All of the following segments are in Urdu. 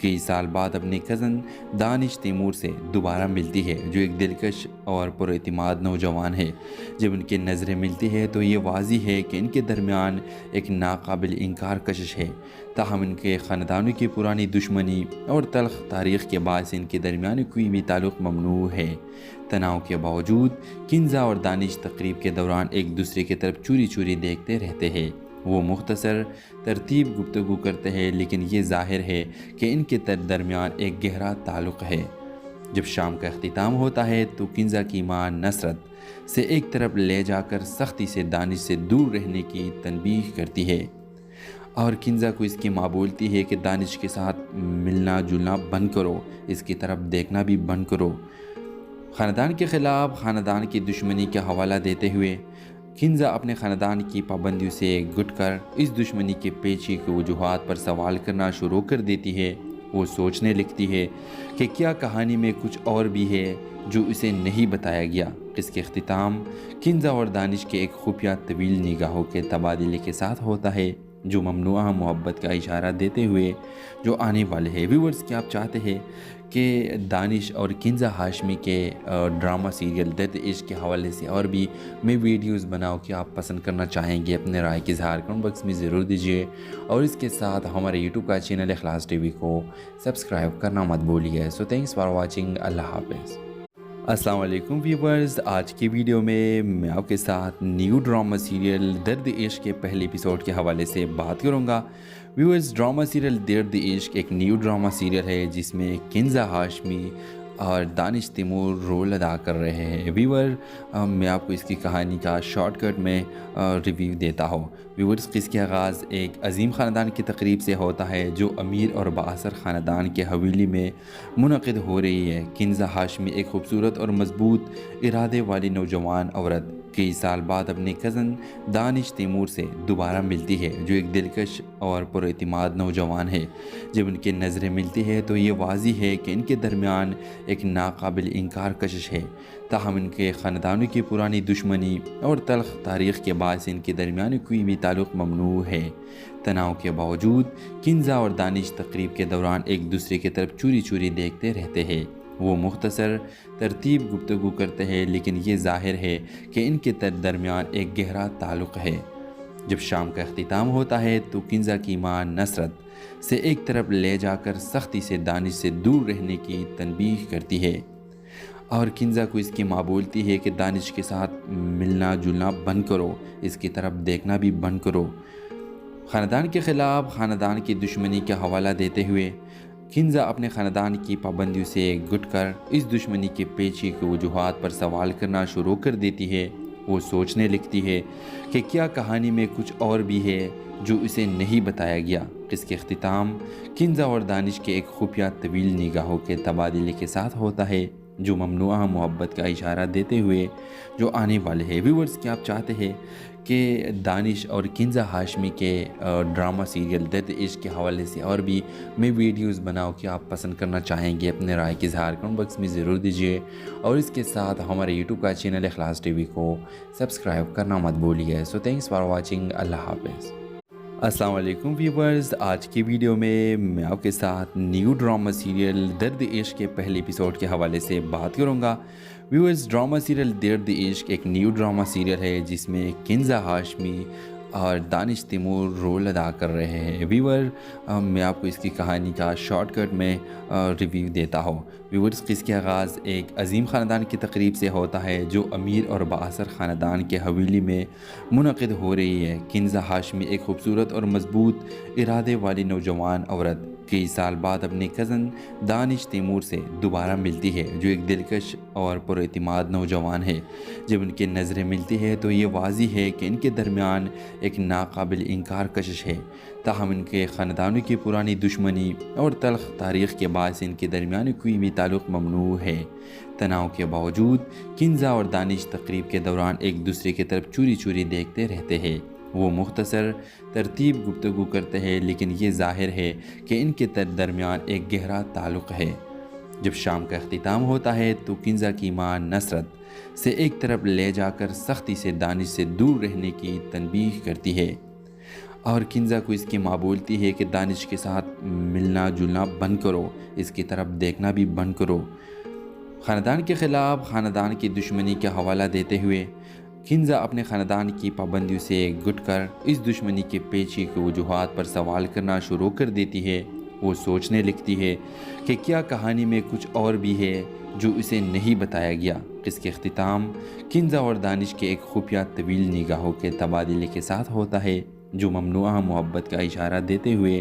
کئی سال بعد اپنے کزن دانش تیمور سے دوبارہ ملتی ہے، جو ایک دلکش اور پر اعتماد نوجوان ہے۔ جب ان کی نظریں ملتی ہے تو یہ واضح ہے کہ ان کے درمیان ایک ناقابل انکار کشش ہے، تاہم ان کے خاندانوں کی پرانی دشمنی اور تلخ تاریخ کے باعث ان کے درمیان کوئی بھی تعلق ممنوع ہے۔ تناؤ کے باوجود کنزا اور دانش تقریب کے دوران ایک دوسرے کی طرف چوری چوری دیکھتے رہتے ہیں۔ وہ مختصر ترتیب گفتگو کرتے ہیں، لیکن یہ ظاہر ہے کہ ان کے درمیان ایک گہرا تعلق ہے۔ جب شام کا اختتام ہوتا ہے تو کنزا کی ماں نصرت سے ایک طرف لے جا کر سختی سے دانش سے دور رہنے کی تنبیہ کرتی ہے، اور کنزا کو اس کی ماں بولتی ہے کہ دانش کے ساتھ ملنا جلنا بند کرو، اس کی طرف دیکھنا بھی بند کرو۔ خاندان کے خلاف خاندان کی دشمنی کا حوالہ دیتے ہوئے کنزا اپنے خاندان کی پابندیوں سے گٹ کر اس دشمنی کے پیچھے کی وجوہات پر سوال کرنا شروع کر دیتی ہے۔ وہ سوچنے لگتی ہے کہ کیا کہانی میں کچھ اور بھی ہے جو اسے نہیں بتایا گیا۔ اس کے اختتام کنزا اور دانش کے ایک خفیہ طویل نگاہوں کے تبادلے کے ساتھ ہوتا ہے، جو ممنوعہ محبت کا اشارہ دیتے ہوئے جو آنے والے ہیں۔ ویورز، کیا آپ چاہتے ہیں کہ دانش اور کنزا ہاشمی کے ڈرامہ سیریل درد عشق کے حوالے سے اور بھی میں ویڈیوز بناؤں کہ آپ پسند کرنا چاہیں گے؟ اپنے رائے کی اظہار کمنٹ باکس میں ضرور دیجیے، اور اس کے ساتھ ہمارے یوٹیوب کا چینل اخلاص ٹی وی کو سبسکرائب کرنا مت بھولیے۔ سو تھینکس فار واچنگ۔ اللہ حافظ۔ السلام علیکم ویورز، آج کی ویڈیو میں آپ کے ساتھ نیو ڈرامہ سیریل درد عشق کے پہلے ایپیسوڈ کے حوالے سے بات کروں گا۔ ویورز، ڈرامہ سیریل درد عشق ایک نیو ڈرامہ سیریل ہے جس میں کنزا ہاشمی اور دانش تیمور رول ادا کر رہے ہیں۔ ویور، میں آپ کو اس کی کہانی کا شارٹ کٹ میں ریویو دیتا ہوں۔ ویورز، اس کے آغاز ایک عظیم خاندان کی تقریب سے ہوتا ہے جو امیر اور بااثر خاندان کے حویلی میں منعقد ہو رہی ہے۔ کنزا ہاشمی ایک خوبصورت اور مضبوط ارادے والی نوجوان عورت کئی سال بعد اپنے کزن دانش تیمور سے دوبارہ ملتی ہے، جو ایک دلکش اور پر اعتماد نوجوان ہے۔ جب ان کی نظریں ملتی ہے تو یہ واضح ہے کہ ان کے درمیان ایک ناقابل انکار کشش ہے، تاہم ان کے خاندانوں کی پرانی دشمنی اور تلخ تاریخ کے باعث ان کے درمیان کوئی بھی تعلق ممنوع ہے۔ تناؤ کے باوجود کنزا اور دانش تقریب کے دوران ایک دوسرے کی طرف چوری چوری دیکھتے رہتے ہیں۔ وہ مختصر ترتیب گفتگو کرتے ہیں، لیکن یہ ظاہر ہے کہ ان کے درمیان ایک گہرا تعلق ہے۔ جب شام کا اختتام ہوتا ہے تو کنزا کی ماں نصرت سے ایک طرف لے جا کر سختی سے دانش سے دور رہنے کی تنبیہ کرتی ہے، اور کنزا کو اس کی ماں بولتی ہے کہ دانش کے ساتھ ملنا جلنا بند کرو، اس کی طرف دیکھنا بھی بند کرو۔ خاندان کے خلاف خاندان کی دشمنی کا حوالہ دیتے ہوئے کنزا اپنے خاندان کی پابندیوں سے گٹ کر اس دشمنی کے پیچھے کی وجوہات پر سوال کرنا شروع کر دیتی ہے۔ وہ سوچنے لگتی ہے کہ کیا کہانی میں کچھ اور بھی ہے جو اسے نہیں بتایا گیا۔ اس کے اختتام کنزا اور دانش کے ایک خفیہ طویل نگاہوں کے تبادلے کے ساتھ ہوتا ہے، جو ممنوعہ محبت کا اشارہ دیتے ہوئے جو آنے والے ہیں۔ ویورز، کیا آپ چاہتے ہیں کہ دانش اور کنزا ہاشمی کے ڈرامہ سیریل درد عشق کے حوالے سے اور بھی میں ویڈیوز بناؤں کہ آپ پسند کرنا چاہیں گے؟ اپنے رائے کی اظہار کمنٹ باکس میں ضرور دیجیے، اور اس کے ساتھ ہمارے یوٹیوب کا چینل اخلاص ٹی وی کو سبسکرائب کرنا مت بھولیے۔ سو تھینکس فار واچنگ۔ اللہ حافظ۔ السلام علیکم ویورز، آج کی ویڈیو میں آپ کے ساتھ نیو ڈرامہ سیریل درد عشق کے پہلے ایپیسوڈ کے حوالے سے بات کروں گا۔ ویورز، ڈرامہ سیریل درد عشق ایک نیو ڈرامہ سیریل ہے جس میں کنزا ہاشمی اور دانش تیمور رول ادا کر رہے ہیں۔ ویور، میں آپ کو اس کی کہانی کا شارٹ کٹ میں ریویو دیتا ہوں۔ ویورز، اس کے آغاز ایک عظیم خاندان کی تقریب سے ہوتا ہے جو امیر اور بااثر خاندان کے حویلی میں منعقد ہو رہی ہے۔ کنزا ہاشمی ایک خوبصورت اور مضبوط ارادے والی نوجوان عورت کئی سال بعد اپنے کزن دانش تیمور سے دوبارہ ملتی ہے، جو ایک دلکش اور پر اعتماد نوجوان ہے۔ جب ان کی نظریں ملتی ہے تو یہ واضح ہے کہ ان کے درمیان ایک ناقابل انکار کشش ہے، تاہم ان کے خاندانوں کی پرانی دشمنی اور تلخ تاریخ کے باعث ان کے درمیان کوئی بھی تعلق ممنوع ہے۔ تناؤ کے باوجود کنزا اور دانش تقریب کے دوران ایک دوسرے کی طرف چوری چوری دیکھتے رہتے ہیں۔ وہ مختصر ترتیب گفتگو کرتے ہیں، لیکن یہ ظاہر ہے کہ ان کے درمیان ایک گہرا تعلق ہے۔ جب شام کا اختتام ہوتا ہے تو کنزا کی ماں نصرت سے ایک طرف لے جا کر سختی سے دانش سے دور رہنے کی تنبیہ کرتی ہے، اور کنزا کو اس کی ماں بولتی ہے کہ دانش کے ساتھ ملنا جلنا بند کرو، اس کی طرف دیکھنا بھی بند کرو۔ خاندان کے خلاف خاندان کی دشمنی کا حوالہ دیتے ہوئے کنزا اپنے خاندان کی پابندیوں سے گٹ کر اس دشمنی کے پیچھے کی وجوہات پر سوال کرنا شروع کر دیتی ہے۔ وہ سوچنے لگتی ہے کہ کیا کہانی میں کچھ اور بھی ہے جو اسے نہیں بتایا گیا۔ اس کے اختتام کنزا اور دانش کے ایک خفیہ طویل نگاہوں کے تبادلے کے ساتھ ہوتا ہے، جو ممنوعہ محبت کا اشارہ دیتے ہوئے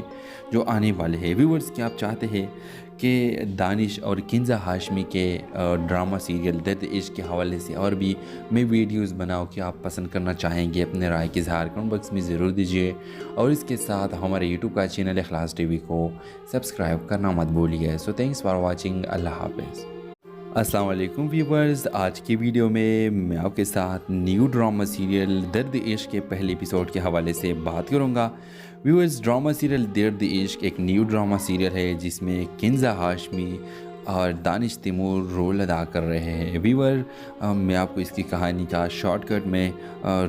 جو آنے والے ہیں۔ ویورز، کیا آپ چاہتے ہیں کہ دانش اور کنزا ہاشمی کے ڈرامہ سیریل درد عشق کے حوالے سے اور بھی میں ویڈیوز بناؤں کہ آپ پسند کرنا چاہیں گے؟ اپنے رائے کی اظہار کمنٹ باکس میں ضرور دیجیے، اور اس کے ساتھ ہمارے یوٹیوب کا چینل اخلاص ٹی وی کو سبسکرائب کرنا مت بھولیے۔ سو تھینکس فار واچنگ، اللہ حافظ۔ السلام علیکم ویورز، آج کی ویڈیو میں آپ کے ساتھ نیو ڈرامہ سیریل درد عشق کے پہلے ایپیسوڈ کے حوالے سے بات کروں گا۔ ویورز، ڈرامہ سیریل درد عشق ایک نیو ڈرامہ سیریل ہے جس میں کنزا ہاشمی اور دانش تیمور رول ادا کر رہے ہیں۔ ویور، میں آپ کو اس کی کہانی کا شارٹ کٹ میں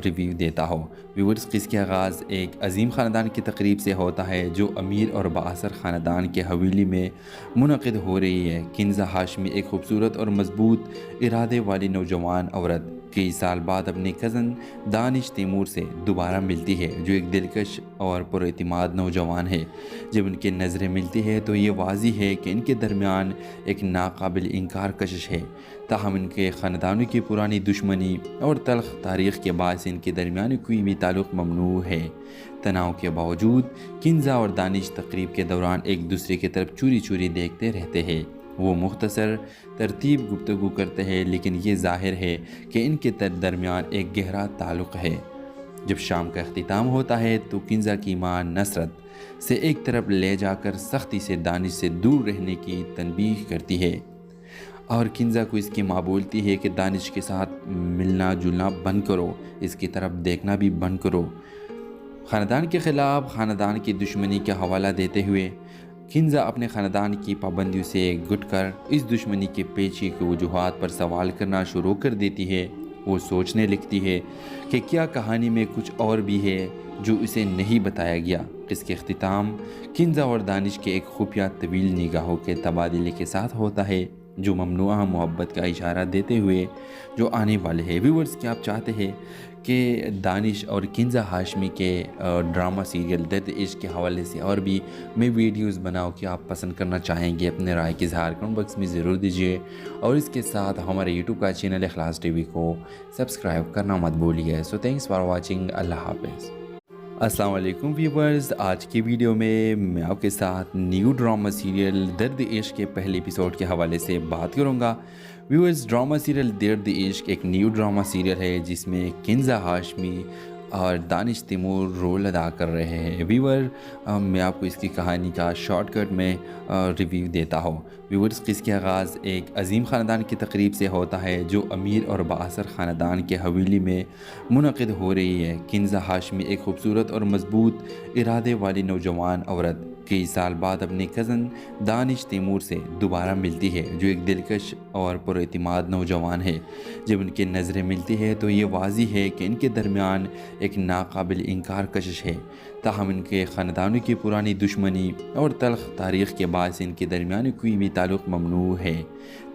ریویو دیتا ہوں۔ ویورز، اس کا آغاز ایک عظیم خاندان کی تقریب سے ہوتا ہے جو امیر اور بااثر خاندان کے حویلی میں منعقد ہو رہی ہے۔ کنزا ہاشمی ایک خوبصورت اور مضبوط ارادے والی نوجوان عورت کئی سال بعد اپنے کزن دانش تیمور سے دوبارہ ملتی ہے، جو ایک دلکش اور پر اعتماد نوجوان ہے۔ جب ان کی نظریں ملتی ہے تو یہ واضح ہے کہ ان کے درمیان ایک ناقابل انکار کشش ہے۔ تاہم ان کے خاندانوں کی پرانی دشمنی اور تلخ تاریخ کے باعث ان کے درمیان کوئی بھی تعلق ممنوع ہے۔ تناؤ کے باوجود کنزا اور دانش تقریب کے دوران ایک دوسرے کی طرف چوری چوری دیکھتے رہتے ہیں۔ وہ مختصر ترتیب گفتگو کرتے ہیں، لیکن یہ ظاہر ہے کہ ان کے درمیان ایک گہرا تعلق ہے۔ جب شام کا اختتام ہوتا ہے تو کنزا کی ماں نصرت سے ایک طرف لے جا کر سختی سے دانش سے دور رہنے کی تنبیہ کرتی ہے، اور کنزا کو اس کی ماں بولتی ہے کہ دانش کے ساتھ ملنا جلنا بند کرو، اس کی طرف دیکھنا بھی بند کرو۔ خاندان کے خلاف خاندان کی دشمنی کا حوالہ دیتے ہوئے کنزا اپنے خاندان کی پابندیوں سے گٹ کر اس دشمنی کے پیچھے کی وجوہات پر سوال کرنا شروع کر دیتی ہے۔ وہ سوچنے لگتی ہے کہ کیا کہانی میں کچھ اور بھی ہے جو اسے نہیں بتایا گیا۔ اس کے اختتام کنزا اور دانش کے ایک خفیہ طویل نگاہوں کے تبادلے کے ساتھ ہوتا ہے، جو ممنوعہ محبت کا اشارہ دیتے ہوئے جو آنے والے ہیں۔ ویورز، کیا آپ چاہتے ہیں کہ دانش اور کنزا ہاشمی کے ڈرامہ سیریل درد عشق کے حوالے سے اور بھی میں ویڈیوز بناؤں کہ آپ پسند کرنا چاہیں گے؟ اپنے رائے کی اظہار کمنٹ باکس میں ضرور دیجیے، اور اس کے ساتھ ہمارے یوٹیوب کا چینل اخلاص ٹی وی کو سبسکرائب کرنا مت بھولیے۔ سو تھینکس فار واچنگ، اللہ حافظ۔ السلام علیکم ویورز، آج کی ویڈیو میں آپ کے ساتھ نیو ڈرامہ سیریل درد عشق کے پہلے ایپیسوڈ کے حوالے سے بات کروں گا۔ ویورز، ڈرامہ سیریل درد عشق ایک نیو ڈرامہ سیریل ہے جس میں کنزا ہاشمی اور دانش تیمور رول ادا کر رہے ہیں۔ ویور، میں آپ کو اس کی کہانی کا شارٹ کٹ میں ریویو دیتا ہوں۔ ویورز، اس کا آغاز ایک عظیم خاندان کی تقریب سے ہوتا ہے جو امیر اور بااثر خاندان کے حویلی میں منعقد ہو رہی ہے۔ کنزا ہاشمی ایک خوبصورت اور مضبوط ارادے والی نوجوان عورت کئی سال بعد اپنے کزن دانش تیمور سے دوبارہ ملتی ہے، جو ایک دلکش اور پر اعتماد نوجوان ہے۔ جب ان کی نظریں ملتی ہے تو یہ واضح ہے کہ ان کے درمیان ایک ناقابل انکار کشش ہے۔ تاہم ان کے خاندانوں کی پرانی دشمنی اور تلخ تاریخ کے باعث ان کے درمیان کوئی بھی تعلق ممنوع ہے۔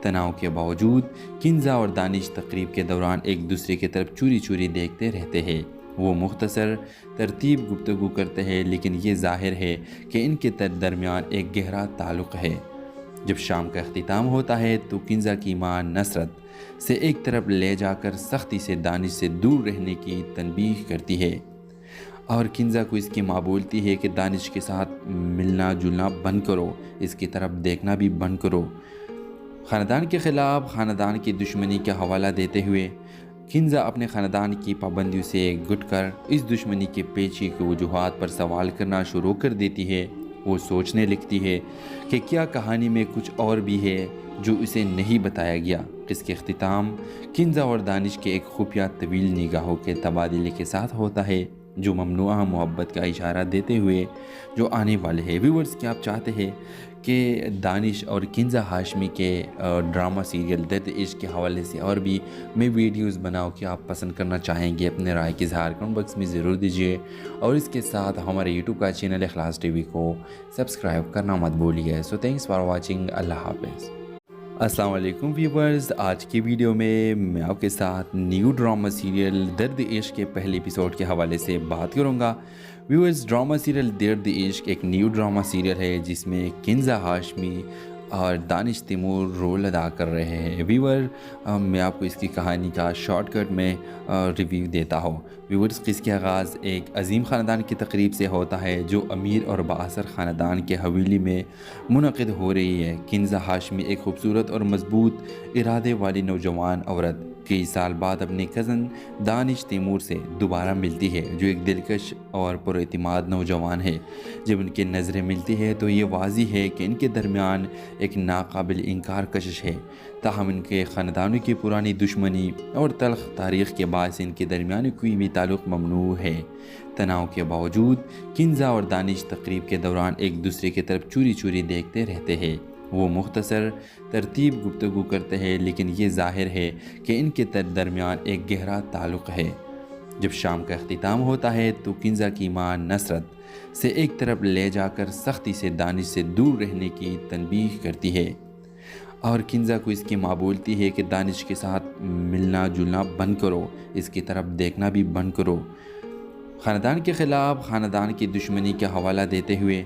تناؤ کے باوجود کنزا اور دانش تقریب کے دوران ایک دوسرے کی طرف چوری چوری دیکھتے رہتے ہیں۔ وہ مختصر ترتیب گفتگو کرتے ہیں، لیکن یہ ظاہر ہے کہ ان کے درمیان ایک گہرا تعلق ہے۔ جب شام کا اختتام ہوتا ہے تو کنزا کی ماں نصرت سے ایک طرف لے جا کر سختی سے دانش سے دور رہنے کی تنبیہ کرتی ہے، اور کنزا کو اس کی ماں بولتی ہے کہ دانش کے ساتھ ملنا جلنا بند کرو، اس کی طرف دیکھنا بھی بند کرو۔ خاندان کے خلاف خاندان کی دشمنی کا حوالہ دیتے ہوئے کنزا اپنے خاندان کی پابندیوں سے گٹ کر اس دشمنی کے پیچھے کی وجوہات پر سوال کرنا شروع کر دیتی ہے۔ وہ سوچنے لگتی ہے کہ کیا کہانی میں کچھ اور بھی ہے جو اسے نہیں بتایا گیا۔ اس کے اختتام کنزا اور دانش کے ایک خفیہ طویل نگاہوں کے تبادلے کے ساتھ ہوتا ہے، جو ممنوعہ محبت کا اشارہ دیتے ہوئے جو آنے والے ہیں۔ ویورز، کیا آپ چاہتے ہیں کہ دانش اور کنزا ہاشمی کے ڈرامہ سیریل درد عشق کے حوالے سے اور بھی میں ویڈیوز بناؤں کہ آپ پسند کرنا چاہیں گے اپنے رائے کی اظہار کمنٹ باکس میں ضرور دیجیے، اور اس کے ساتھ ہمارے یوٹیوب کا چینل اخلاص ٹی وی کو سبسکرائب کرنا مت بھولیے۔ سو تھینکس فار واچنگ، اللہ حافظ۔ السلام علیکم ویورز، آج کی ویڈیو میں آپ کے ساتھ نیو ڈرامہ سیریل درد عشق کے پہلے ایپیسوڈ کے حوالے سے بات کروں گا۔ ویورز، ڈرامہ سیریل درد عشق ایک نیو ڈرامہ سیریل ہے جس میں کنزا ہاشمی اور دانش تیمور رول ادا کر رہے ہیں۔ ویور، میں آپ کو اس کی کہانی کا شارٹ کٹ میں ریویو دیتا ہوں۔ ویورز، اس کے آغاز ایک عظیم خاندان کی تقریب سے ہوتا ہے جو امیر اور بااثر خاندان کے حویلی میں منعقد ہو رہی ہے۔ کنزا ہاشمی ایک خوبصورت اور مضبوط ارادے والی نوجوان عورت کئی سال بعد اپنے کزن دانش تیمور سے دوبارہ ملتی ہے، جو ایک دلکش اور پراعتماد نوجوان ہے۔ جب ان کی نظریں ملتی ہے تو یہ واضح ہے کہ ان کے درمیان ایک ناقابل انکار کشش ہے، تاہم ان کے خاندانوں کی پرانی دشمنی اور تلخ تاریخ کے باعث ان کے درمیان کوئی بھی تعلق ممنوع ہے۔ تناؤ کے باوجود کنزا اور دانش تقریب کے دوران ایک دوسرے کی طرف چوری چوری دیکھتے رہتے ہیں۔ وہ مختصر ترتیب گفتگو کرتے ہیں، لیکن یہ ظاہر ہے کہ ان کے درمیان ایک گہرا تعلق ہے۔ جب شام کا اختتام ہوتا ہے تو کنزا کی ماں نصرت سے ایک طرف لے جا کر سختی سے دانش سے دور رہنے کی تنبیہ کرتی ہے، اور کنزا کو اس کی ماں بولتی ہے کہ دانش کے ساتھ ملنا جلنا بند کرو، اس کی طرف دیکھنا بھی بند کرو۔ خاندان کے خلاف خاندان کی دشمنی کا حوالہ دیتے ہوئے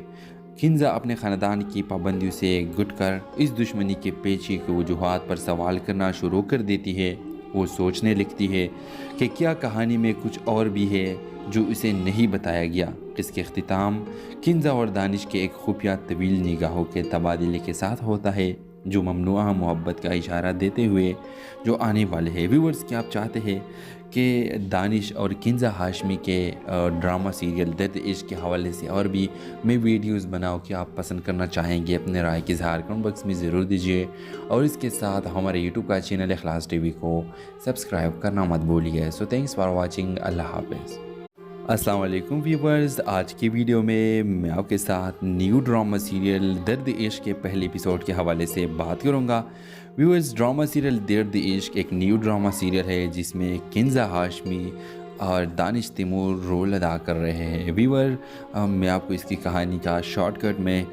کنزا اپنے خاندان کی پابندیوں سے گھٹ کر اس دشمنی کے پیچھے کی وجوہات پر سوال کرنا شروع کر دیتی ہے۔ وہ سوچنے لگتی ہے کہ کیا کہانی میں کچھ اور بھی ہے جو اسے نہیں بتایا گیا۔ اس کے اختتام کنزا اور دانش کے ایک خفیہ طویل نگاہوں کے تبادلے کے ساتھ ہوتا ہے، جو ممنوعہ محبت کا اشارہ دیتے ہوئے جو آنے والے ہیں۔ ویورز، کیا آپ چاہتے ہیں کہ دانش اور کنزا ہاشمی کے ڈرامہ سیریل درد عشق کے حوالے سے اور بھی میں ویڈیوز بناؤں کہ آپ پسند کرنا چاہیں گے اپنے رائے کی اظہار کمنٹ باکس میں ضرور دیجیے، اور اس کے ساتھ ہمارے یوٹیوب کا چینل اخلاص ٹی وی کو سبسکرائب کرنا مت بھولیے۔ سو تھینکس فار واچنگ، اللہ حافظ۔ السلام علیکم ویورز، آج کی ویڈیو میں آپ کے ساتھ نیو ڈرامہ سیریل درد عشق کے پہلے ایپیسوڈ کے حوالے سے بات کروں گا۔ ویورز، ڈرامہ سیریل درد عشق ایک نیو ڈرامہ سیریل ہے جس میں کنزا ہاشمی اور دانش تیمور رول ادا کر رہے ہیں۔ ویور، میں آپ کو اس کی کہانی کا شارٹ کٹ میں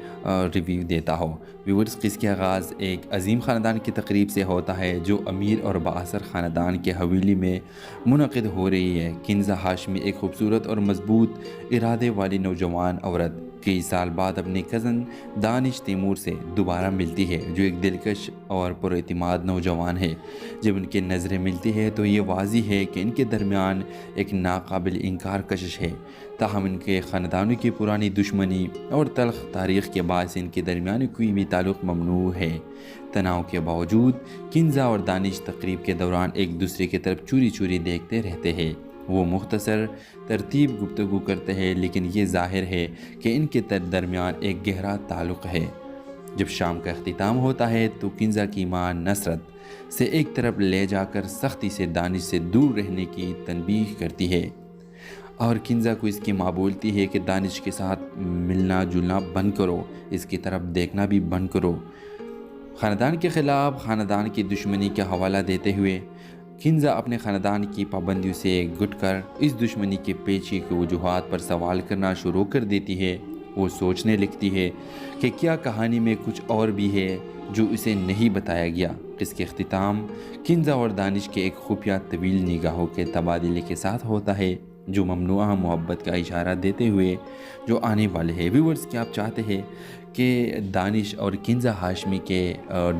ریویو دیتا ہوں۔ ویورز، اس کے آغاز ایک عظیم خاندان کی تقریب سے ہوتا ہے جو امیر اور بااثر خاندان کے حویلی میں منعقد ہو رہی ہے۔ کنزا ہاشمی ایک خوبصورت اور مضبوط ارادے والی نوجوان عورت کئی سال بعد اپنے کزن دانش تیمور سے دوبارہ ملتی ہے، جو ایک دلکش اور پراعتماد نوجوان ہے۔ جب ان کی نظریں ملتی ہے تو یہ واضح ہے کہ ان کے درمیان ایک ناقابل انکار کشش ہے، تاہم ان کے خاندانوں کی پرانی دشمنی اور تلخ تاریخ کے باعث ان کے درمیان کوئی بھی تعلق ممنوع ہے۔ تناؤ کے باوجود کنزا اور دانش تقریب کے دوران ایک دوسرے کی طرف چوری چوری دیکھتے رہتے ہیں۔ وہ مختصر ترتیب گفتگو کرتے ہیں، لیکن یہ ظاہر ہے کہ ان کے درمیان ایک گہرا تعلق ہے۔ جب شام کا اختتام ہوتا ہے تو کنزا کی ماں نصرت سے ایک طرف لے جا کر سختی سے دانش سے دور رہنے کی تنبیہ کرتی ہے، اور کنزا کو اس کی ماں بولتی ہے کہ دانش کے ساتھ ملنا جلنا بند کرو، اس کی طرف دیکھنا بھی بند کرو۔ خاندان کے خلاف خاندان کی دشمنی کا حوالہ دیتے ہوئے کنزا اپنے خاندان کی پابندیوں سے گھٹ کر اس دشمنی کے پیچھے کی وجوہات پر سوال کرنا شروع کر دیتی ہے۔ وہ سوچنے لگتی ہے کہ کیا کہانی میں کچھ اور بھی ہے جو اسے نہیں بتایا گیا۔ اس کے اختتام کنزا اور دانش کے ایک خفیہ طویل نگاہوں کے تبادلے کے ساتھ ہوتا ہے، جو ممنوعہ محبت کا اشارہ دیتے ہوئے جو آنے والے ہیں۔ ویورز، کیا آپ چاہتے ہیں کہ دانش اور کنزا ہاشمی کے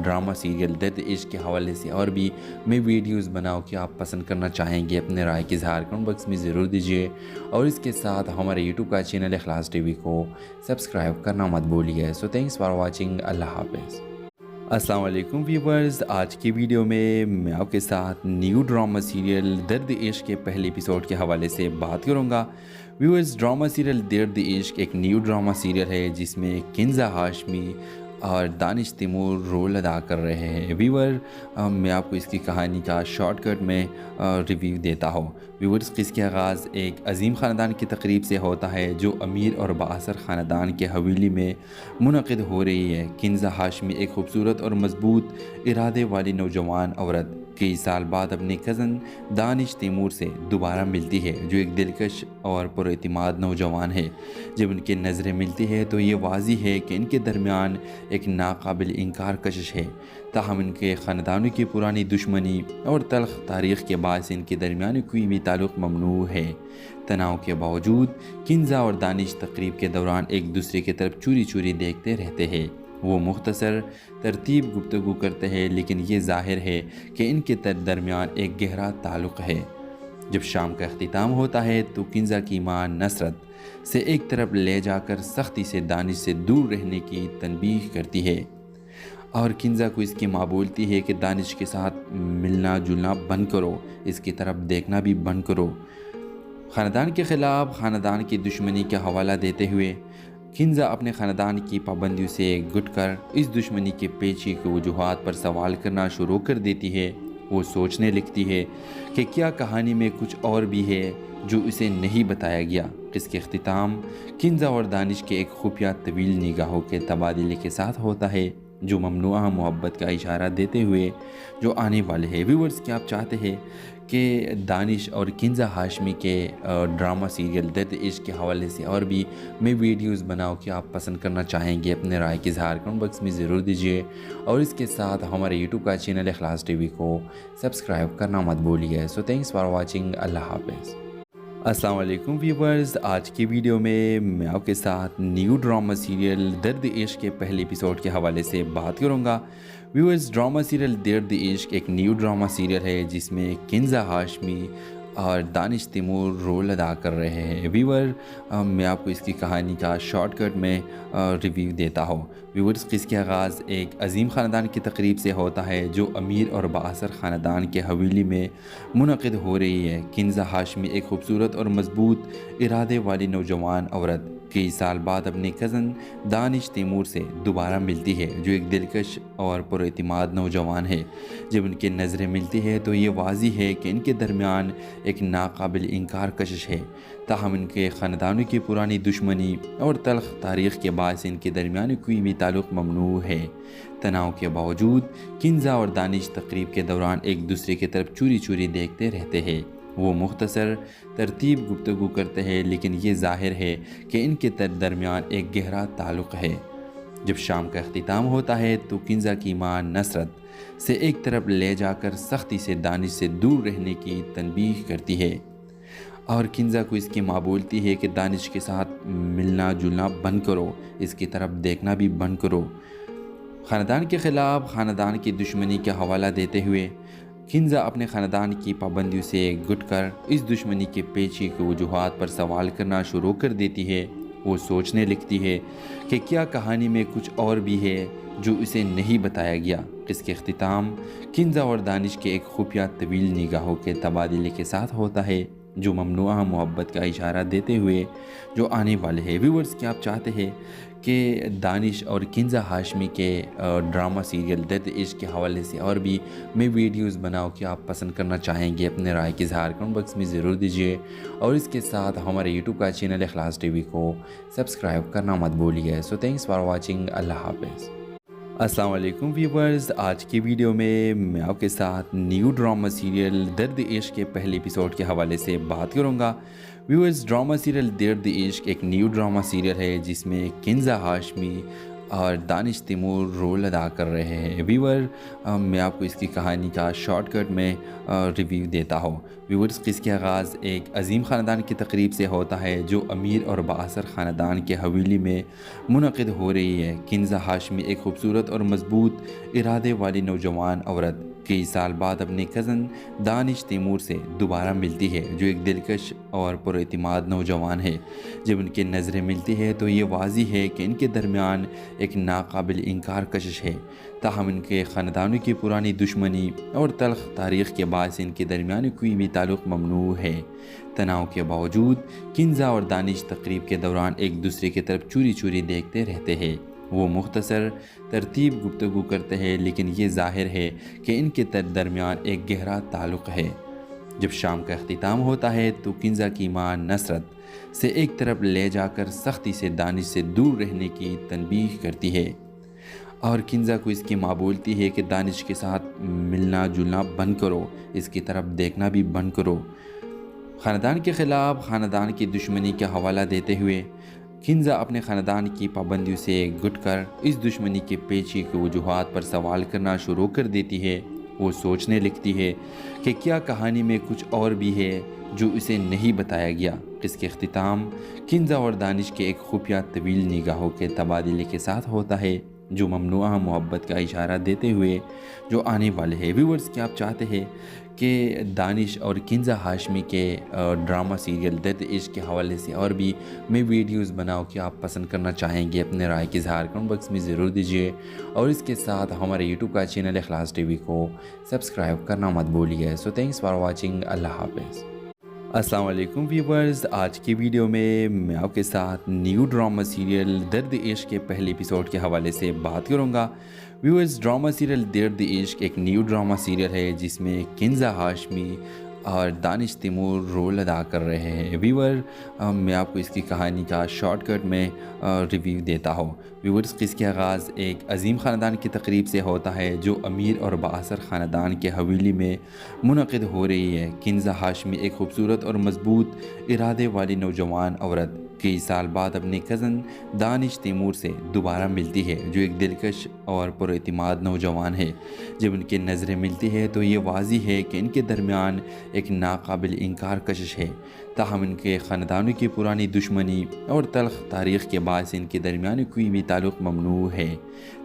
ڈرامہ سیریل درد عشق کے حوالے سے اور بھی میں ویڈیوز بناؤں کہ آپ پسند کرنا چاہیں گے اپنے رائے کی اظہار کمنٹ باکس میں ضرور دیجیے، اور اس کے ساتھ ہمارے یوٹیوب کا چینل اخلاص ٹی وی کو سبسکرائب کرنا مت بھولیے۔ سو تھینکس فار واچنگ، اللہ حافظ۔ السلام علیکم ویورز، آج کی ویڈیو میں آپ کے ساتھ نیو ڈرامہ سیریل درد عشق کے پہلے ایپیسوڈ کے حوالے سے بات کروں گا۔ ویورز، ڈرامہ سیریل درد عشق ایک نیو ڈرامہ سیریل ہے جس میں کنزا ہاشمی اور دانش تیمور رول ادا کر رہے ہیں۔ ویور میں آپ کو اس کی کہانی کا شارٹ کٹ میں ریویو دیتا ہوں۔ ویورز، قصے کا آغاز ایک عظیم خاندان کی تقریب سے ہوتا ہے جو امیر اور بااثر خاندان کے حویلی میں منعقد ہو رہی ہے۔ کنزا ہاشمی ایک خوبصورت اور مضبوط ارادے والی نوجوان عورت کئی سال بعد اپنے کزن دانش تیمور سے دوبارہ ملتی ہے، جو ایک دلکش اور پراعتماد نوجوان ہے۔ جب ان کی نظریں ملتی ہے تو یہ واضح ہے کہ ان کے درمیان ایک ناقابل انکار کشش ہے۔ تاہم ان کے خاندانوں کی پرانی دشمنی اور تلخ تاریخ کے باعث ان کے درمیان کوئی بھی تعلق ممنوع ہے۔ تناؤ کے باوجود کنزا اور دانش تقریب کے دوران ایک دوسرے کی طرف چوری چوری دیکھتے رہتے ہیں۔ وہ مختصر ترتیب گفتگو کرتے ہیں، لیکن یہ ظاہر ہے کہ ان کے درمیان ایک گہرا تعلق ہے۔ جب شام کا اختتام ہوتا ہے تو کنزا کی ماں نصرت سے ایک طرف لے جا کر سختی سے دانش سے دور رہنے کی تنبیہ کرتی ہے، اور کنزا کو اس کی ماں بولتی ہے کہ دانش کے ساتھ ملنا جلنا بند کرو، اس کی طرف دیکھنا بھی بند کرو۔ خاندان کے خلاف خاندان کی دشمنی کا حوالہ دیتے ہوئے کنزا اپنے خاندان کی پابندیوں سے گٹ کر اس دشمنی کے پیچھے کی وجوہات پر سوال کرنا شروع کر دیتی ہے۔ وہ سوچنے لگتی ہے کہ کیا کہانی میں کچھ اور بھی ہے جو اسے نہیں بتایا گیا۔ اس کے اختتام کنزا اور دانش کے ایک خفیہ طویل نگاہوں کے تبادلے کے ساتھ ہوتا ہے، جو ممنوعہ محبت کا اشارہ دیتے ہوئے جو آنے والے ہیں۔ ویورز، کیا آپ چاہتے ہیں کہ دانش اور کنزا ہاشمی کے ڈرامہ سیریل درد عشق کے حوالے سے اور بھی میں ویڈیوز بناؤں کہ آپ پسند کرنا چاہیں گے؟ اپنے رائے کی اظہار کمنٹ باکس میں ضرور دیجیے، اور اس کے ساتھ ہمارے یوٹیوب کا چینل اخلاص ٹی وی کو سبسکرائب کرنا مت بھولیے۔ سو تھینکس فار واچنگ۔ اللہ حافظ۔ السلام علیکم ویورز، آج کی ویڈیو میں آپ کے ساتھ نیو ڈرامہ سیریل درد عشق کے پہلے ایپیسوڈ کے حوالے سے بات کروں گا۔ ویورز، ڈرامہ سیریل درد عشق ایک نیو ڈرامہ سیریل ہے جس میں کنزا ہاشمی اور دانش تیمور رول ادا کر رہے ہیں۔ ویور میں آپ کو اس کی کہانی کا شارٹ کٹ میں ریویو دیتا ہوں۔ ویورز، قصے کا آغاز ایک عظیم خاندان کی تقریب سے ہوتا ہے جو امیر اور بااثر خاندان کے حویلی میں منعقد ہو رہی ہے۔ کنزا ہاشمی ایک خوبصورت اور مضبوط ارادے والی نوجوان عورت کئی سال بعد اپنے کزن دانش تیمور سے دوبارہ ملتی ہے، جو ایک دلکش اور پراعتماد نوجوان ہے۔ جب ان کی نظریں ملتی ہے تو یہ واضح ہے کہ ان کے درمیان ایک ناقابل انکار کشش ہے۔ تاہم ان کے خاندانوں کی پرانی دشمنی اور تلخ تاریخ کے باعث ان کے درمیان کوئی بھی تعلق ممنوع ہے۔ تناؤ کے باوجود کنزا اور دانش تقریب کے دوران ایک دوسرے کی طرف چوری چوری دیکھتے رہتے ہیں۔ وہ مختصر ترتیب گفتگو کرتے ہیں، لیکن یہ ظاہر ہے کہ ان کے درمیان ایک گہرا تعلق ہے۔ جب شام کا اختتام ہوتا ہے تو کنزا کی ماں نصرت سے ایک طرف لے جا کر سختی سے دانش سے دور رہنے کی تنبیہ کرتی ہے، اور کنزا کو اس کی ماں بولتی ہے کہ دانش کے ساتھ ملنا جلنا بند کرو، اس کی طرف دیکھنا بھی بند کرو۔ خاندان کے خلاف خاندان کی دشمنی کا حوالہ دیتے ہوئے کنزا اپنے خاندان کی پابندیوں سے گٹ کر اس دشمنی کے پیچھے کی وجوہات پر سوال کرنا شروع کر دیتی ہے۔ وہ سوچنے لگتی ہے کہ کیا کہانی میں کچھ اور بھی ہے جو اسے نہیں بتایا گیا۔ اس کے اختتام کنزا اور دانش کے ایک خفیہ طویل نگاہوں کے تبادلے کے ساتھ ہوتا ہے، جو ممنوعہ محبت کا اشارہ دیتے ہوئے جو آنے والے ہیں۔ ویورز، کیا آپ چاہتے ہیں کہ دانش اور کنزا ہاشمی کے ڈرامہ سیریل درد عشق کے حوالے سے اور بھی میں ویڈیوز بناؤں کہ آپ پسند کرنا چاہیں گے؟ اپنے رائے کی اظہار کمنٹ باکس میں ضرور دیجیے، اور اس کے ساتھ ہمارے یوٹیوب کا چینل اخلاص ٹی وی کو سبسکرائب کرنا مت بھولیے۔ سو تھینکس فار واچنگ۔ اللہ حافظ۔ السلام علیکم ویورز، آج کی ویڈیو میں آپ کے ساتھ نیو ڈرامہ سیریل درد عشق کے پہلے ایپیسوڈ کے حوالے سے بات کروں گا۔ ویورز، ڈرامہ سیریل درد عشق ایک نیو ڈرامہ سیریل ہے جس میں کنزا ہاشمی اور دانش تیمور رول ادا کر رہے ہیں۔ ویور میں آپ کو اس کی کہانی کا شارٹ کٹ میں ریویو دیتا ہوں۔ ویورز، قصے کا آغاز ایک عظیم خاندان کی تقریب سے ہوتا ہے جو امیر اور بااثر خاندان کے حویلی میں منعقد ہو رہی ہے۔ کنزا ہاشمی ایک خوبصورت اور مضبوط ارادے والی نوجوان عورت کئی سال بعد اپنے کزن دانش تیمور سے دوبارہ ملتی ہے، جو ایک دلکش اور پراعتماد نوجوان ہے۔ جب ان کی نظریں ملتی ہے تو یہ واضح ہے کہ ان کے درمیان ایک ناقابل انکار کشش ہے۔ تاہم ان کے خاندانوں کی پرانی دشمنی اور تلخ تاریخ کے باعث ان کے درمیان کوئی بھی تعلق ممنوع ہے۔ تناؤ کے باوجود کنزا اور دانش تقریب کے دوران ایک دوسرے کی طرف چوری چوری دیکھتے رہتے ہیں۔ وہ مختصر ترتیب گفتگو کرتے ہیں، لیکن یہ ظاہر ہے کہ ان کے درمیان ایک گہرا تعلق ہے۔ جب شام کا اختتام ہوتا ہے تو کنزا کی ماں نصرت سے ایک طرف لے جا کر سختی سے دانش سے دور رہنے کی تنبیہ کرتی ہے، اور کنزا کو اس کی ماں بولتی ہے کہ دانش کے ساتھ ملنا جلنا بند کرو، اس کی طرف دیکھنا بھی بند کرو۔ خاندان کے خلاف خاندان کی دشمنی کا حوالہ دیتے ہوئے کنزا اپنے خاندان کی پابندیوں سے گٹ کر اس دشمنی کے پیچھے کی وجوہات پر سوال کرنا شروع کر دیتی ہے۔ وہ سوچنے لگتی ہے کہ کیا کہانی میں کچھ اور بھی ہے جو اسے نہیں بتایا گیا۔ اس کے اختتام کنزا اور دانش کے ایک خفیہ طویل نگاہوں کے تبادلے کے ساتھ ہوتا ہے، جو ممنوعہ محبت کا اشارہ دیتے ہوئے جو آنے والے ہیں۔ ویورز، کیا آپ چاہتے ہیں کہ دانش اور کنزا ہاشمی کے ڈرامہ سیریل درد عشق کے حوالے سے اور بھی میں ویڈیوز بناؤں کہ آپ پسند کرنا چاہیں گے؟ اپنے رائے کی اظہار کمنٹ باکس میں ضرور دیجیے، اور اس کے ساتھ ہمارے یوٹیوب کا چینل اخلاص ٹی وی کو سبسکرائب کرنا مت بھولیے۔ سو تھینکس فار واچنگ، اللہ حافظ۔ السلام علیکم ویورز، آج کی ویڈیو میں آپ کے ساتھ نیو ڈرامہ سیریل درد عشق کے پہلے ایپیسوڈ کے حوالے سے بات کروں گا۔ ویورز، ڈرامہ سیریل درد عشق ایک نیو ڈرامہ سیریل ہے جس میں کنزا ہاشمی اور دانش تیمور رول ادا کر رہے ہیں۔ ویور، میں آپ کو اس کی کہانی کا شارٹ کٹ میں ریویو دیتا ہوں۔ ویورز، اس کا آغاز ایک عظیم خاندان کی تقریب سے ہوتا ہے جو امیر اور بااثر خاندان کے حویلی میں منعقد ہو رہی ہے۔ کنزا ہاشمی ایک خوبصورت اور مضبوط ارادے والی نوجوان عورت کئی سال بعد اپنے کزن دانش تیمور سے دوبارہ ملتی ہے، جو ایک دلکش اور پراعتماد نوجوان ہے۔ جب ان کی نظریں ملتی ہے تو یہ واضح ہے کہ ان کے درمیان ایک ناقابل انکار کشش ہے، تاہم ان کے خاندانوں کی پرانی دشمنی اور تلخ تاریخ کے باعث ان کے درمیان کوئی بھی تعلق ممنوع ہے۔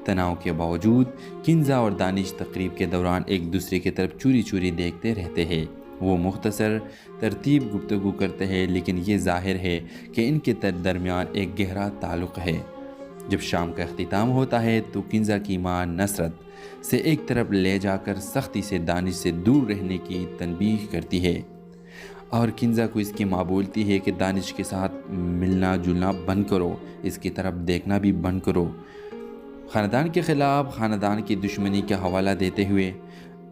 تناؤ کے باوجود کنزا اور دانش تقریب کے دوران ایک دوسرے کی طرف چوری چوری دیکھتے رہتے ہیں۔ وہ مختصر ترتیب گفتگو کرتے ہیں، لیکن یہ ظاہر ہے کہ ان کے درمیان ایک گہرا تعلق ہے۔ جب شام کا اختتام ہوتا ہے تو کنزا کی ماں نصرت سے ایک طرف لے جا کر سختی سے دانش سے دور رہنے کی تنبیہ کرتی ہے، اور کنزا کو اس کی ماں بولتی ہے کہ دانش کے ساتھ ملنا جلنا بند کرو، اس کی طرف دیکھنا بھی بند کرو۔ خاندان کے خلاف خاندان کی دشمنی کا حوالہ دیتے ہوئے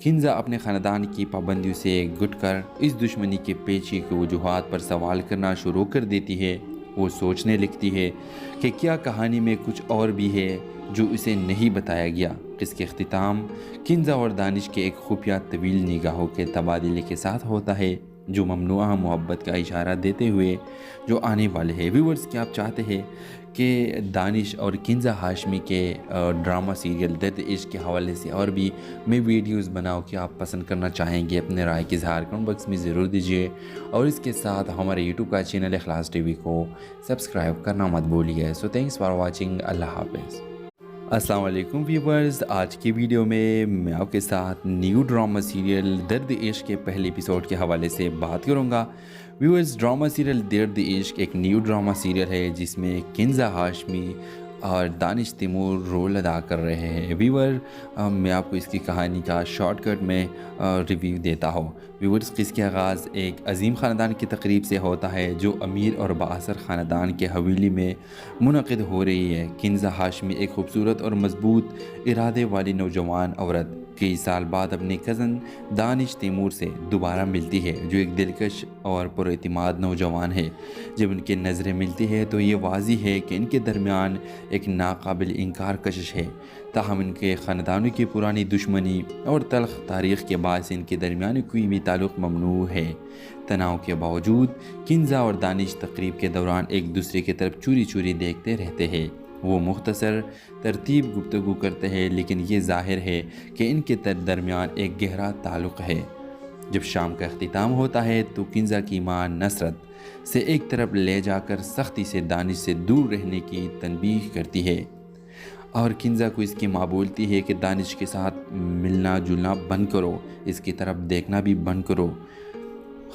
کنزا اپنے خاندان کی پابندیوں سے گٹ کر اس دشمنی کے پیچھے کی وجوہات پر سوال کرنا شروع کر دیتی ہے۔ وہ سوچنے لگتی ہے کہ کیا کہانی میں کچھ اور بھی ہے جو اسے نہیں بتایا گیا۔ اس کے اختتام کنزا اور دانش کے ایک خفیہ طویل نگاہوں کے تبادلے کے ساتھ ہوتا ہے، جو ممنوعہ محبت کا اشارہ دیتے ہوئے جو آنے والے ہیں۔ ویورز، کیا آپ چاہتے ہیں کہ دانش اور کنزا ہاشمی کے ڈرامہ سیریل درد عشق کے حوالے سے اور بھی میں ویڈیوز بناؤں کہ آپ پسند کرنا چاہیں گے؟ اپنے رائے کی اظہار کمنٹ باکس میں ضرور دیجیے، اور اس کے ساتھ ہمارے یوٹیوب کا چینل اخلاص ٹی وی کو سبسکرائب کرنا مت بھولیے۔ سو تھینکس فار واچنگ، اللہ حافظ۔ السلام علیکم ویورز، آج کی ویڈیو میں آپ کے ساتھ نیو ڈرامہ سیریل درد عشق کے پہلے ایپیسوڈ کے حوالے سے بات کروں گا۔ ویورز، ڈرامہ سیریل درد عشق ایک نیو ڈرامہ سیریل ہے جس میں کنزا ہاشمی اور دانش تیمور رول ادا کر رہے ہیں۔ ویور، میں آپ کو اس کی کہانی کا شارٹ کٹ میں ریویو دیتا ہوں۔ ویورز، اس کا آغاز ایک عظیم خاندان کی تقریب سے ہوتا ہے جو امیر اور بااثر خاندان کے حویلی میں منعقد ہو رہی ہے۔ کنزا ہاشمی ایک خوبصورت اور مضبوط ارادے والی نوجوان عورت کئی سال بعد اپنے کزن دانش تیمور سے دوبارہ ملتی ہے، جو ایک دلکش اور پراعتماد نوجوان ہے۔ جب ان کی نظریں ملتی ہے تو یہ واضح ہے کہ ان کے درمیان ایک ناقابل انکار کشش ہے، تاہم ان کے خاندانوں کی پرانی دشمنی اور تلخ تاریخ کے باعث ان کے درمیان کوئی بھی تعلق ممنوع ہے۔ تناؤ کے باوجود کنزا اور دانش تقریب کے دوران ایک دوسرے کی طرف چوری چوری دیکھتے رہتے ہیں۔ وہ مختصر ترتیب گفتگو کرتے ہیں، لیکن یہ ظاہر ہے کہ ان کے درمیان ایک گہرا تعلق ہے۔ جب شام کا اختتام ہوتا ہے تو کنزا کی ماں نصرت سے ایک طرف لے جا کر سختی سے دانش سے دور رہنے کی تنبیہ کرتی ہے، اور کنزا کو اس کی ماں بولتی ہے کہ دانش کے ساتھ ملنا جلنا بند کرو، اس کی طرف دیکھنا بھی بند کرو۔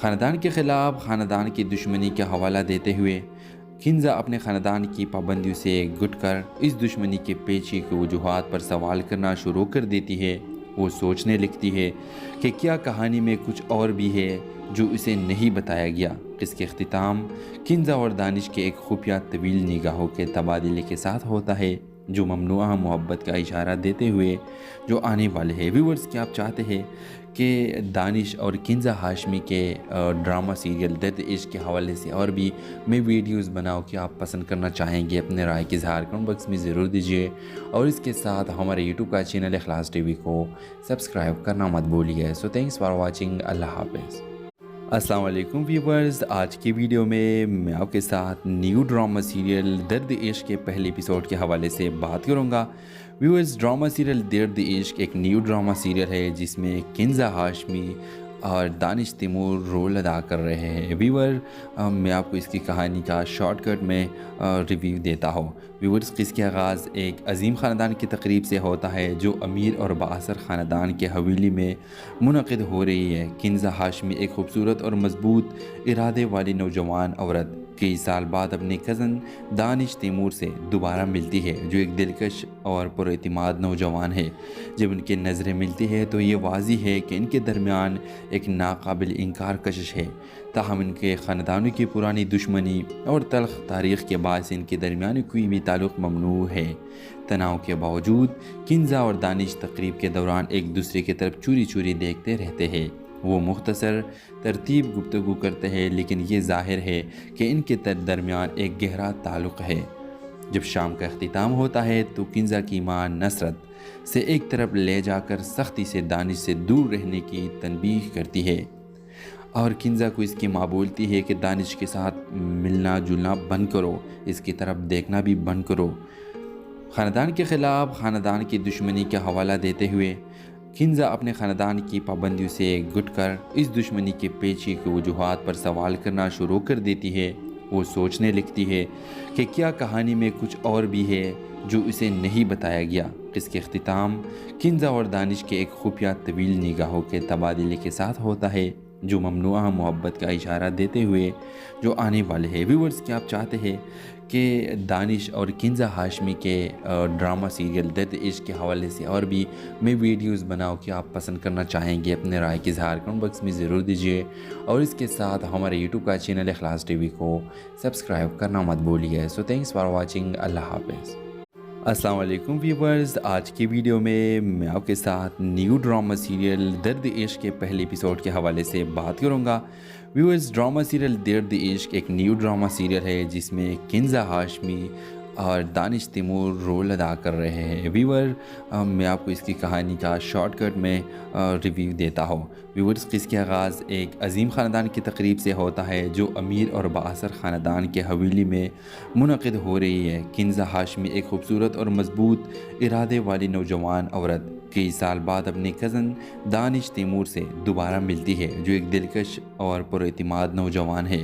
خاندان کے خلاف خاندان کی دشمنی کا حوالہ دیتے ہوئے کنزا اپنے خاندان کی پابندیوں سے گٹ کر اس دشمنی کے پیچھے کی وجوہات پر سوال کرنا شروع کر دیتی ہے۔ وہ سوچنے لگتی ہے کہ کیا کہانی میں کچھ اور بھی ہے جو اسے نہیں بتایا گیا۔ اس کے اختتام کنزا اور دانش کے ایک خفیہ طویل نگاہوں کے تبادلے کے ساتھ ہوتا ہے، جو ممنوعہ محبت کا اشارہ دیتے ہوئے جو آنے والے ہیں۔ ویورز کیا آپ چاہتے ہیں کہ دانش اور کنزا ہاشمی کے ڈرامہ سیریل درد عشق کے حوالے سے اور بھی میں ویڈیوز بناؤں کہ آپ پسند کرنا چاہیں گے؟ اپنے رائے کی اظہار کمنٹ باکس میں ضرور دیجیے، اور اس کے ساتھ ہمارے یوٹیوب کا چینل اخلاص ٹی وی کو سبسکرائب کرنا مت بھولیے۔ سو تھینکس فار واچنگ، اللہ حافظ۔ السلام علیکم ویورز، آج کی ویڈیو میں آپ کے ساتھ نیو ڈرامہ سیریل درد عشق کے پہلے ایپیسوڈ کے حوالے سے بات کروں گا۔ ویورز، ڈرامہ سیریل درد عشق ایک نیو ڈرامہ سیریل ہے جس میں کنزا ہاشمی اور دانش تیمور رول ادا کر رہے ہیں۔ ویور، میں آپ کو اس کی کہانی کا شارٹ کٹ میں ریویو دیتا ہوں۔ ویورز، اس کا آغاز ایک عظیم خاندان کی تقریب سے ہوتا ہے جو امیر اور بااثر خاندان کے حویلی میں منعقد ہو رہی ہے۔ کنزا ہاشمی ایک خوبصورت اور مضبوط ارادے والی نوجوان عورت کئی سال بعد اپنے کزن دانش تیمور سے دوبارہ ملتی ہے، جو ایک دلکش اور پراعتماد نوجوان ہے۔ جب ان کی نظریں ملتی ہے تو یہ واضح ہے کہ ان کے درمیان ایک ناقابل انکار کشش ہے۔ تاہم ان کے خاندانوں کی پرانی دشمنی اور تلخ تاریخ کے باعث ان کے درمیان کوئی بھی تعلق ممنوع ہے۔ تناؤ کے باوجود کنزا اور دانش تقریب کے دوران ایک دوسرے کی طرف چوری چوری دیکھتے رہتے ہیں۔ وہ مختصر ترتیب گفتگو کرتے ہیں، لیکن یہ ظاہر ہے کہ ان کے درمیان ایک گہرا تعلق ہے۔ جب شام کا اختتام ہوتا ہے تو کنزا کی ماں نصرت سے ایک طرف لے جا کر سختی سے دانش سے دور رہنے کی تنبیہ کرتی ہے، اور کنزا کو اس کی ماں بولتی ہے کہ دانش کے ساتھ ملنا جلنا بند کرو، اس کی طرف دیکھنا بھی بند کرو۔ خاندان کے خلاف خاندان کی دشمنی کا حوالہ دیتے ہوئے کنزا اپنے خاندان کی پابندیوں سے گھٹ کر اس دشمنی کے پیچھے کی وجوہات پر سوال کرنا شروع کر دیتی ہے۔ وہ سوچنے لگتی ہے کہ کیا کہانی میں کچھ اور بھی ہے جو اسے نہیں بتایا گیا۔ اس کے اختتام کنزا اور دانش کے ایک خفیہ طویل نگاہوں کے تبادلے کے ساتھ ہوتا ہے، جو ممنوعہ محبت کا اشارہ دیتے ہوئے جو آنے والے ہیں۔ ویورز، کیا آپ چاہتے ہیں کہ دانش اور کنزا ہاشمی کے ڈرامہ سیریل درد عشق کے حوالے سے اور بھی میں ویڈیوز بناؤں کہ آپ پسند کرنا چاہیں گے؟ اپنے رائے کی اظہار کمنٹ باکس میں ضرور دیجیے، اور اس کے ساتھ ہمارے یوٹیوب کا چینل اخلاص ٹی وی کو سبسکرائب کرنا مت بھولیے۔ سو تھینکس فار واچنگ، اللہ حافظ۔ السلام علیکم ویورز، آج کی ویڈیو میں آپ کے ساتھ نیو ڈرامہ سیریل درد عشق کے پہلے ایپیسوڈ کے حوالے سے بات کروں گا۔ ویورز، ڈرامہ سیریل درد عشق ایک نیو ڈرامہ سیریل ہے جس میں کنزا ہاشمی اور دانش تیمور رول ادا کر رہے ہیں۔ ویور، میں آپ کو اس کی کہانی کا شارٹ کٹ میں ریویو دیتا ہوں۔ ویورز، اس کا آغاز ایک عظیم خاندان کی تقریب سے ہوتا ہے جو امیر اور بااثر خاندان کے حویلی میں منعقد ہو رہی ہے۔ کنزا ہاشمی ایک خوبصورت اور مضبوط ارادے والی نوجوان عورت کئی سال بعد اپنے کزن دانش تیمور سے دوبارہ ملتی ہے، جو ایک دلکش اور پراعتماد نوجوان ہے۔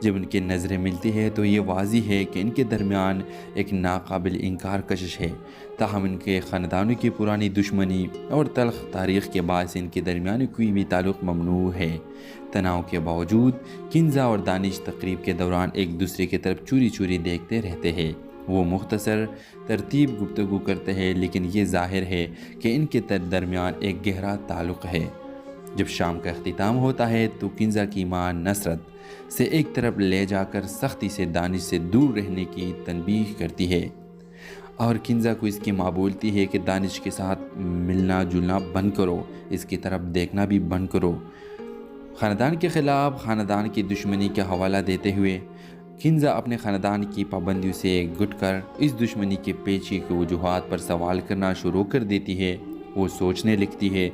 جب ان کی نظریں ملتی ہے تو یہ واضح ہے کہ ان کے درمیان ایک ناقابل انکار کشش ہے۔ تاہم ان کے خاندانوں کی پرانی دشمنی اور تلخ تاریخ کے باعث ان کے درمیان کوئی بھی تعلق ممنوع ہے۔ تناؤ کے باوجود کنزا اور دانش تقریب کے دوران ایک دوسرے کی طرف چوری چوری دیکھتے رہتے ہیں۔ وہ مختصر ترتیب گفتگو کرتے ہیں، لیکن یہ ظاہر ہے کہ ان کے درمیان ایک گہرا تعلق ہے۔ جب شام کا اختتام ہوتا ہے تو کنزا کی ماں نصرت سے ایک طرف لے جا کر سختی سے دانش سے دور رہنے کی تنبیہ کرتی ہے، اور کنزا کو اس کی ماں بولتی ہے کہ دانش کے ساتھ ملنا جلنا بند کرو، اس کی طرف دیکھنا بھی بند کرو۔ خاندان کے خلاف خاندان کی دشمنی کا حوالہ دیتے ہوئے کنزا اپنے خاندان کی پابندیوں سے گھٹ کر اس دشمنی کے پیچھے کی وجوہات پر سوال کرنا شروع کر دیتی ہے۔ وہ سوچنے لگتی ہے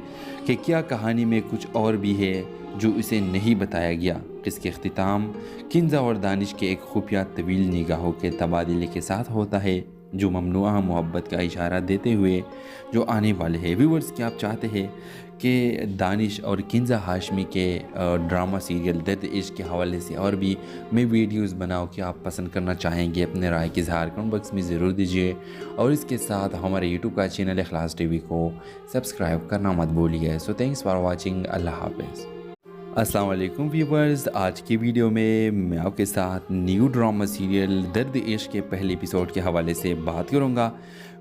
کہ کیا کہانی میں کچھ اور بھی ہے جو اسے نہیں بتایا گیا۔ اس کے اختتام کنزا اور دانش کے ایک خفیہ طویل نگاہوں کے تبادلے کے ساتھ ہوتا ہے، جو ممنوعہ محبت کا اشارہ دیتے ہوئے جو آنے والے ہیں۔ ویورز، کیا آپ چاہتے ہیں کہ دانش اور کنزا ہاشمی کے ڈرامہ سیریل درد عشق کے حوالے سے اور بھی میں ویڈیوز بناؤں کہ آپ پسند کرنا چاہیں گے؟ اپنے رائے کی اظہار کمنٹ باکس میں ضرور دیجیے، اور اس کے ساتھ ہمارے یوٹیوب کا چینل اخلاص ٹی وی کو سبسکرائب کرنا مت بھولیے۔ سو تھینکس فار واچنگ، اللہ حافظ۔ السلام علیکم ویورز، آج کی ویڈیو میں آپ کے ساتھ نیو ڈرامہ سیریل درد عشق کے پہلے ایپیسوڈ کے حوالے سے بات کروں گا۔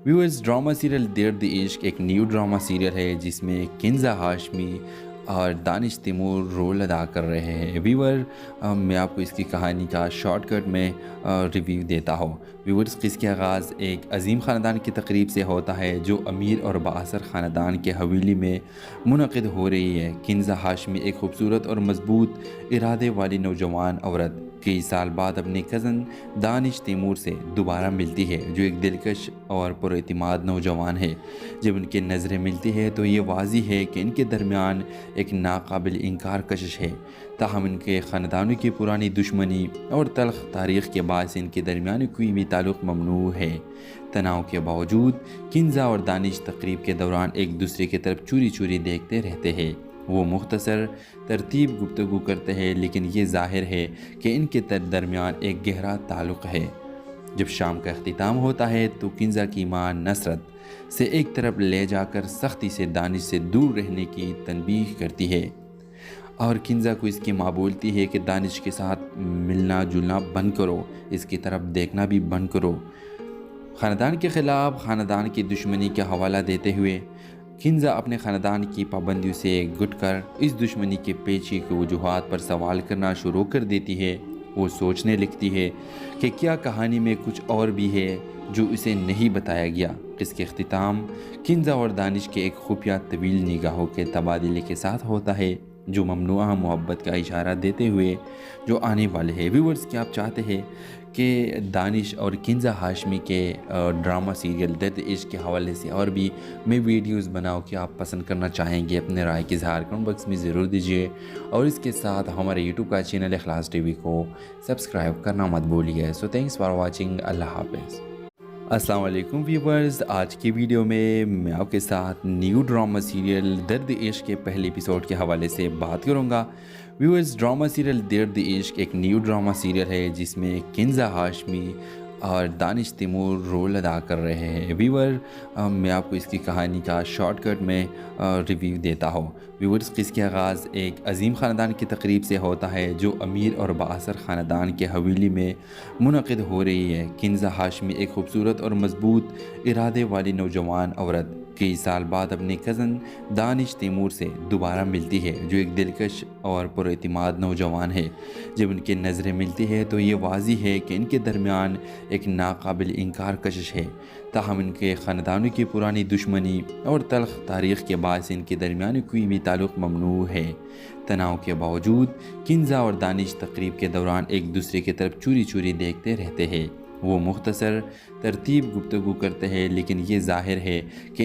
ویورز، ڈرامہ سیریل درد عشق ایک نیو ڈرامہ سیریل ہے جس میں کنزا ہاشمی اور دانش تیمور رول ادا کر رہے ہیں۔ ویور میں آپ کو اس کی کہانی کا شارٹ کٹ میں ریویو دیتا ہوں۔ ویورز، قصے کا آغاز ایک عظیم خاندان کی تقریب سے ہوتا ہے جو امیر اور بااثر خاندان کے حویلی میں منعقد ہو رہی ہے۔ کنزا ہاشمی ایک خوبصورت اور مضبوط ارادے والی نوجوان عورت کئی سال بعد اپنے کزن دانش تیمور سے دوبارہ ملتی ہے، جو ایک دلکش اور پراعتماد نوجوان ہے۔ جب ان کی نظریں ملتی ہے تو یہ واضح ہے کہ ان کے درمیان ایک ناقابل انکار کشش ہے۔ تاہم ان کے خاندانوں کی پرانی دشمنی اور تلخ تاریخ کے باعث ان کے درمیان کوئی بھی تعلق ممنوع ہے۔ تناؤ کے باوجود کنزا اور دانش تقریب کے دوران ایک دوسرے کی طرف چوری چوری دیکھتے رہتے ہیں۔ وہ مختصر ترتیب گفتگو کرتے ہیں، لیکن یہ ظاہر ہے کہ ان کے درمیان ایک گہرا تعلق ہے۔ جب شام کا اختتام ہوتا ہے تو کنزا کی ماں نصرت سے ایک طرف لے جا کر سختی سے دانش سے دور رہنے کی تنبیہ کرتی ہے، اور کنزا کو اس کی ماں بولتی ہے کہ دانش کے ساتھ ملنا جلنا بند کرو، اس کی طرف دیکھنا بھی بند کرو۔ خاندان کے خلاف خاندان کی دشمنی کا حوالہ دیتے ہوئے کنزا اپنے خاندان کی پابندیوں سے گھٹ کر اس دشمنی کے پیچھے کی وجوہات پر سوال کرنا شروع کر دیتی ہے۔ وہ سوچنے لگتی ہے کہ کیا کہانی میں کچھ اور بھی ہے جو اسے نہیں بتایا گیا۔ اس کے اختتام کنزا اور دانش کے ایک خفیہ طویل نگاہوں کے تبادلے کے ساتھ ہوتا ہے، جو ممنوعہ محبت کا اشارہ دیتے ہوئے جو آنے والے ہیں۔ ویورز، کیا آپ چاہتے ہیں کہ دانش اور کنزا ہاشمی کے ڈرامہ سیریل درد عشق کے حوالے سے اور بھی میں ویڈیوز بناؤں کہ آپ پسند کرنا چاہیں گے؟ اپنے رائے کی اظہار کمنٹ باکس میں ضرور دیجیے، اور اس کے ساتھ ہمارے یوٹیوب کا چینل اخلاص ٹی وی کو سبسکرائب کرنا مت بھولیے۔ سو تھینکس فار واچنگ۔ اللہ حافظ۔ السلام علیکم ویورز، آج کی ویڈیو میں آپ کے ساتھ نیو ڈرامہ سیریل درد عشق کے پہلے ایپیسوڈ کے حوالے سے بات کروں گا۔ ویورز، ڈرامہ سیریل درد عشق ایک نیو ڈرامہ سیریل ہے جس میں کنزا ہاشمی اور دانش تیمور رول ادا کر رہے ہیں۔ ویور میں آپ کو اس کی کہانی کا شارٹ کٹ میں ریویو دیتا ہوں۔ ویورز، قصے کا آغاز ایک عظیم خاندان کی تقریب سے ہوتا ہے جو امیر اور بااثر خاندان کے حویلی میں منعقد ہو رہی ہے۔ کنزا ہاشمی ایک خوبصورت اور مضبوط ارادے والی نوجوان عورت کئی سال بعد اپنے کزن دانش تیمور سے دوبارہ ملتی ہے، جو ایک دلکش اور پراعتماد نوجوان ہے۔ جب ان کی نظریں ملتی ہے تو یہ واضح ہے کہ ان کے درمیان ایک ناقابل انکار کشش ہے۔ تاہم ان کے خاندانوں کی پرانی دشمنی اور تلخ تاریخ کے باعث ان کے درمیان کوئی بھی تعلق ممنوع ہے۔ تناؤ کے باوجود کنزا اور دانش تقریب کے دوران ایک دوسرے کی طرف چوری چوری دیکھتے رہتے ہیں۔ وہ مختصر ترتیب گفتگو کرتے ہیں، لیکن یہ ظاہر ہے کہ